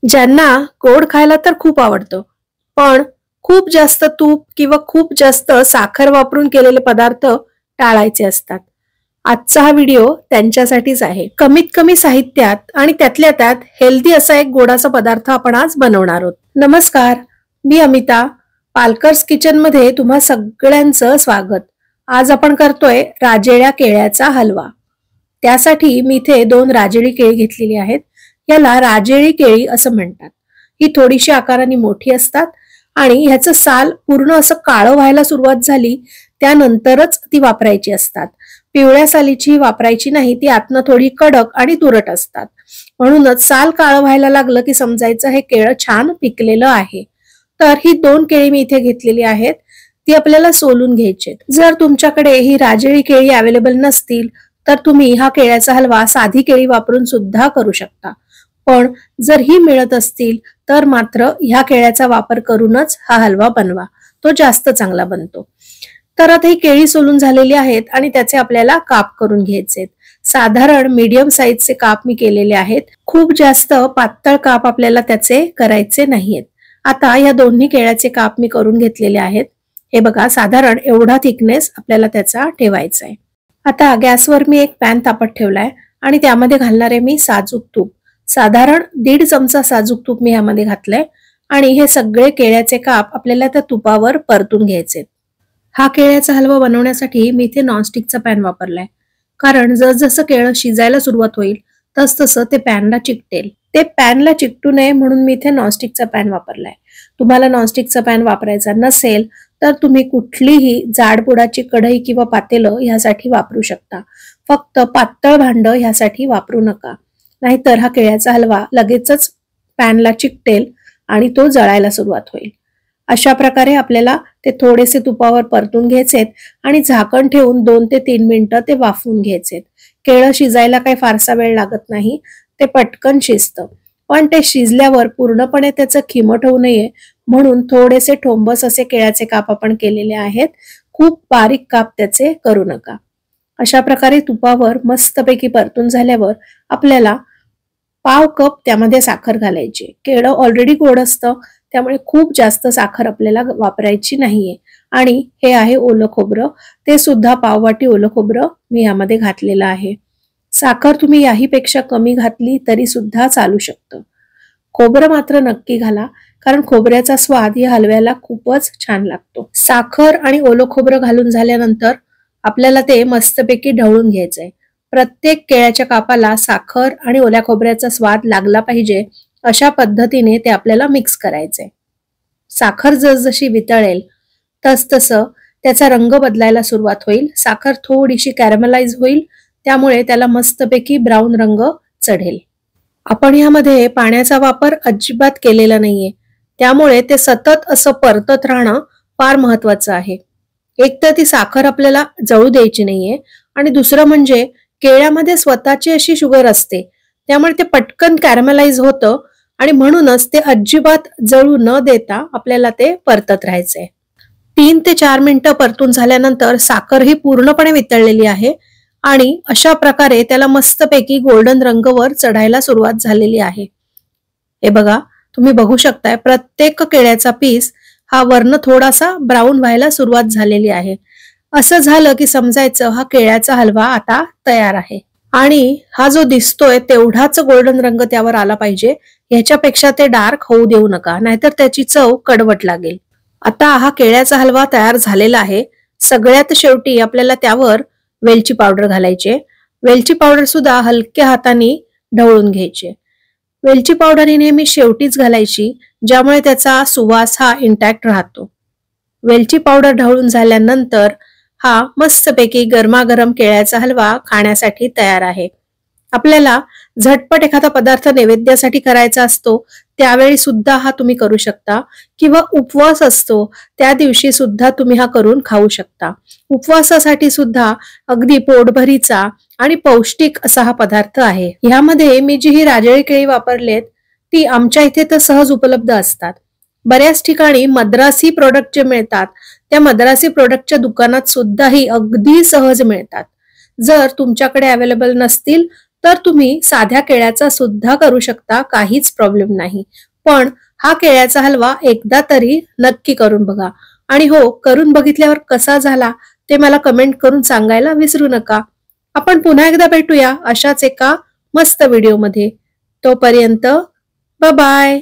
ज्यांना गोड खायला तर खूप आवडतं, पण खूप जास्त तूप किंवा खूप जास्त साखर वापरून केलेले पदार्थ टाळायचे असतात. आजचा हा व्हिडिओ त्यांच्यासाठीच आहे. कमीत कमी साहित्यात आणि त्यातल्या त्यात हेल्दी असा एक गोडाचा पदार्थ आपण आज बनवणार आहोत. नमस्कार, मी अमिता. पालकर्स किचन मध्ये तुम्हा सगळ्यांचं स्वागत. आज आपण करतोय राजेळ्या केळ्याचा हलवा. त्यासाठी मी इथे 2 राजेळी केळी घेतलेली आहेत. याला राजेळी केळी असं म्हणतात. ही थोडीशी आकाराने मोठी असतात आणि ह्याचं साल पूर्ण असं काळं व्हायला सुरुवात झाली त्यानंतरच ती वापरायची असतात. पिवळ्या सालीची वापरायची नाही, ती आतनं थोडी कडक आणि तुरट असतात. म्हणूनच साल काळं व्हायला लागलं की समजायचं हे केळं छान पिकलेलं आहे. तर ही 2 केळी मी इथे घेतलेली आहेत, ती आपल्याला सोलून घ्यायची. जर तुमच्याकडे ही राजेळी केळी अवेलेबल नसतील तर तुम्ही हा केळ्याचा हलवा साधी केळी वापरून सुद्धा करू शकता. पण जर ही मिळत असतील तर मात्र ह्या केळ्याचा वापर करूनच हा हलवा बनवा, तो जास्त चांगला बनतो. तर आता ही केळी सोलून झालेली आहेत आणि त्याचे आपल्याला काप करून घ्यायचे. साधारण मीडियम साईजचे काप मी केलेले आहेत. खूप जास्त पातळ काप आपल्याला त्याचे करायचे नाहीयेत. आता या दोन्ही केळ्याचे काप मी करून घेतलेले आहेत. हे बघा, साधारण एवढा थिकनेस आपल्याला त्याचा ठेवायचा आहे. आता गॅसवर मी एक पॅन तापत ठेवलाय आणि त्यामध्ये घालणारे मी साजूक तूप. साधारण 1.5 चमचा साजूक तूप मी यामध्ये घातलंय आणि हे सगळे केळ्याचे काप आपल्याला त्या तुपावर परतून घ्यायचे. हा केळ्याचा हलवा बनवण्यासाठी मी इथे नॉनस्टिकचा पॅन वापरलाय, कारण जसजसं केळं शिजायला सुरुवात होईल तसतसं ते पॅनला चिकटेल. ते पॅनला चिकटू नये म्हणून मी इथे नॉनस्टिकचा पॅन वापरलाय. तुम्हाला नॉनस्टिकचा पॅन वापरायचा नसेल तर तुम्ही कुठलीही जाडबुडाची कढई किंवा पातेलं ह्यासाठी वापरू शकता. फक्त पातळ भांड ह्यासाठी वापरू नका, नाहीतर हा केळ्याचा हलवा लगेचच पॅनला चिकटेल आणि तो जळायला सुरुवात होईल. अशा प्रकारे आपल्याला ते थोडेसे तुपावर परतून घ्यायचेत आणि झाकण ठेवून 2 ते 3 मिनिटं ते वाफवून घ्यायचेत. केळं शिजायला काही फारसा वेळ लागत नाही, ते पटकन शिजतं. पण ते शिजल्यावर पूर्णपणे त्याचं खिमट होऊ नये म्हणून थोडेसे ठोंबस असे केळ्याचे काप आपण केलेले आहेत. खूप बारीक काप त्याचे करू नका. अशा प्रकारे तुपावर मस्तपैकी परतून झाल्यावर आपल्याला पाव कप त्यामध्ये साखर घालायची. केळं ऑलरेडी गोड असतं, त्यामुळे खूप जास्त साखर आपल्याला वापरायची नाहीये. आणि हे आहे ओलं खोबरं, ते सुद्धा पाववाटी ओलं खोबरं मी यामध्ये घातलेलं आहे. साखर तुम्ही याहीपेक्षा कमी घातली तरी सुद्धा चालू शकतं. खोबरं मात्र नक्की घाला, कारण खोबऱ्याचा स्वाद या हलव्याला खूपच छान लागतो. साखर आणि ओलं खोबरं घालून झाल्यानंतर आपल्याला ते मस्तपैकी ढवळून घ्यायचंय. प्रत्येक केळ्याच्या कापाला साखर आणि ओल्या खोबऱ्याचा स्वाद लागला पाहिजे अशा पद्धतीने ते आपल्याला मिक्स करायचंय. साखर जसजशी वितळेल तसतसं त्याचा रंग बदलायला सुरुवात होईल. साखर थोडीशी कॅरमलाइज होईल, त्यामुळे त्याला मस्तपैकी ब्राऊन रंग चढेल. आपण यामध्ये पाण्याचा वापर अजिबात केलेला नाहीये, त्यामुळे ते सतत असं परतत राहणं फार महत्वाचं आहे. एक तर ती साखर आपल्याला जळू द्यायची नाहीये आणि दुसरं म्हणजे केळ्यामध्ये स्वतःची अशी शुगर असते, त्यामुळे ते पटकन कॅरमलाइज होतं आणि म्हणूनच ते अजिबात जळू न देता आपल्याला ते परतत राहायचंय. 3 ते 4 मिनिटं परतून झाल्यानंतर साखर ही पूर्णपणे वितळलेली आहे आणि अशा प्रकारे त्याला मस्तपैकी गोल्डन रंग वर चढायला सुरुवात झालेली आहे. हे बघा, तुम्ही बघू शकताय प्रत्येक केळ्याचा पीस हा वर्ण थोडासा ब्राऊन व्हायला सुरुवात झालेली आहे. असं झालं की समजायचं हा केळ्याचा हलवा आता तयार आहे. आणि हा जो दिसतोय तेवढाच गोल्डन रंग त्यावर आला पाहिजे, ह्याच्यापेक्षा ते डार्क होऊ देऊ नका, नाहीतर त्याची चव कडवट लागेल. आता हा केळ्याचा हलवा तयार झालेला आहे. सगळ्यात शेवटी आपल्याला त्यावर वेलची पावडर घालायची. वेलची पावडर सुद्धा हलक्या हाताने ढवळून घ्यायची. वेलची पावडर ही नेहमी शेवटीच घालायची, ज्यामुळे त्याचा सुवास हा इंटॅक्ट राहतो. वेलची पावडर ढवळून झाल्यानंतर हा मस्तपैकी गरमागरम केळ्याचा हलवा खाण्यासाठी तयार आहे. आपल्याला झटपट एखादा पदार्थ नैवेद्यासाठी करायचा असतो त्यावेळी सुद्धा हा तुम्ही करू शकता, किंवा उपवास असतो त्या दिवशी सुद्धा तुम्ही हा करून खाऊ शकता. उपवासासाठी सुद्धा अगदी पोटभरीचा आणि पौष्टिक असा हा पदार्थ आहे. ह्यामध्ये मी जी ही राजेळी केळी वापरलेत ती आमच्या इथे तर सहज उपलब्ध असतात. बऱ्याच ठिकाणी मद्रासी प्रोडक्ट जे मिळतात त्या मद्रासी प्रोडक्टच्या दुकानात सुद्धा ही अगदी सहज मिळतात. जर तुमच्याकडे अवेलेबल नसतील तर तुम्ही साध्या केळ्याचा सुद्धा करू शकता, काहीच प्रॉब्लेम नाही. पण हा केळ्याचा हलवा एकदा तरी नक्की करून बघा. आणि हो, करून बघितल्यावर कसा झाला ते मला कमेंट करून सांगायला विसरू नका. आपण पुन्हा एकदा भेटूया अशाच एका मस्त व्हिडिओमध्ये. तोपर्यंत बाय बाय.